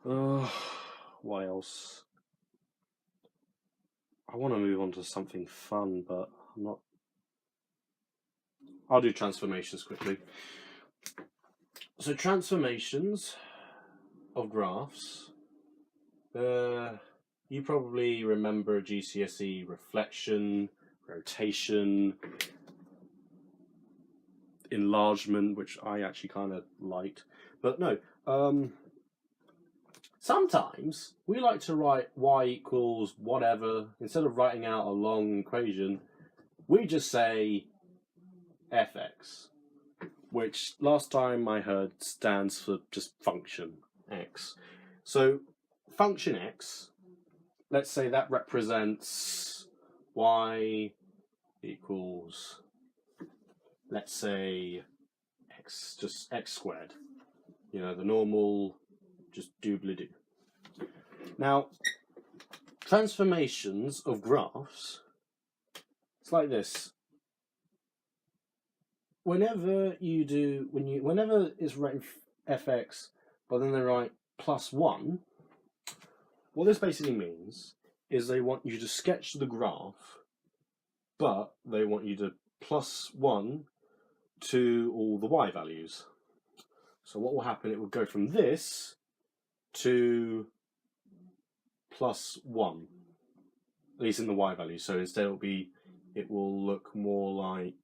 What else? I want to move on to something fun, but I'm not. I'll do transformations quickly. So transformations of graphs. You probably remember GCSE reflection, rotation, enlargement, which I actually kind of liked. But no, sometimes we like to write y equals whatever. Instead of writing out a long equation, we just say fx, which last time I heard stands for just function x. So function x, let's say that represents y equals, let's say x, just x squared. You know, the normal, just doobly-doo. Now, transformations of graphs, it's like this. Whenever it's written fx, but then they write +1, what this basically means is they want you to sketch the graph, but they want you to +1 to all the y values. So what will happen, it will go from this to +1, at least in the y value. So instead it will look more like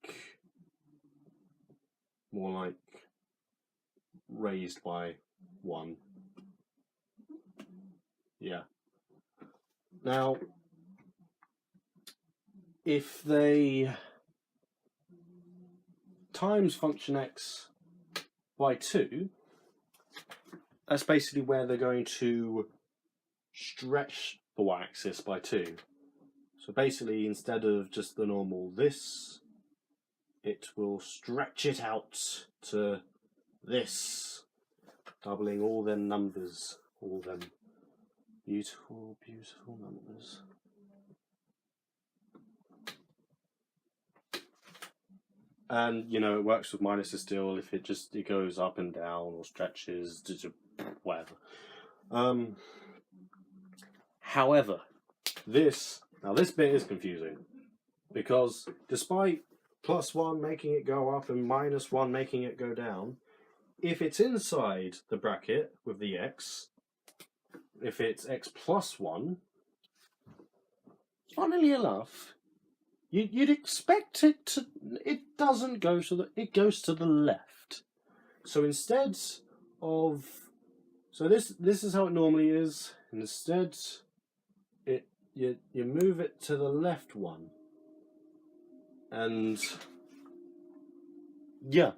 raised by 1. Yeah. Now, if they times function x by 2, that's basically where they're going to stretch the y-axis by 2. So basically, instead of just the normal this, it will stretch it out to this, doubling all them numbers, all them beautiful, beautiful numbers. And, you know, it works with minuses still if it goes up and down or stretches, whatever. However, this bit is confusing, because despite +1 making it go up and -1 making it go down, if it's inside the bracket with the x, if it's x +1, funnily enough, you'd expect it to. It doesn't go to the. It goes to the left. So instead of, this is how it normally is. Instead, you move it to the left one, and yeah,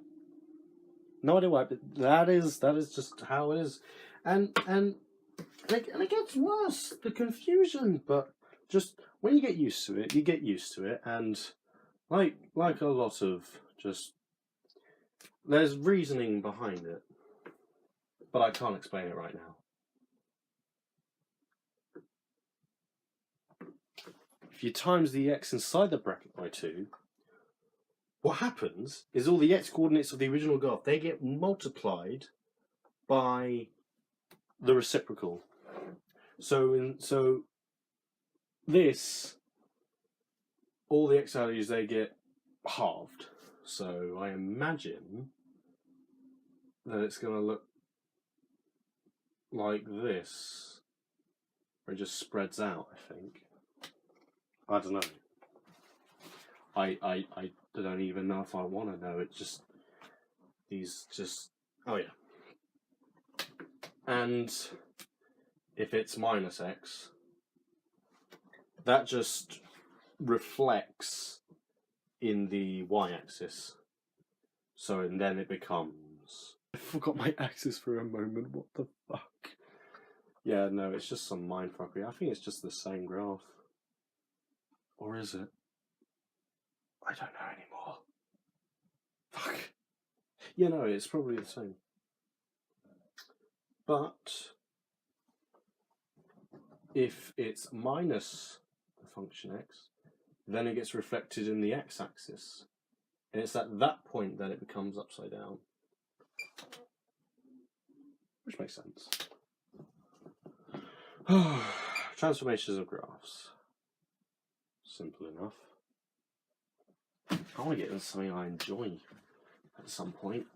no idea why, but that is just how it is, and it gets worse, the confusion, but just when you get used to it, you get used to it, and like a lot of just, there's reasoning behind it, but I can't explain it right now. If you times the x inside the bracket by 2, what happens is all the x coordinates of the original graph, they get multiplied by the reciprocal. So this, all the x values, they get halved. So I imagine that it's going to look like this, where it just spreads out, I think. I don't know. I don't even know if I want to know. It just, oh yeah. And if it's -x, that just reflects in the y-axis. So, and then it becomes... I forgot my axis for a moment, what the fuck? Yeah, no, it's just some mindfuckery. I think it's just the same graph. Or is it? I don't know anymore. Fuck. Yeah, no, it's probably the same. But if it's minus the function x, then it gets reflected in the x-axis. And it's at that point that it becomes upside down. Which makes sense. Transformations of graphs. Simple enough. I want to get into something I enjoy at some point.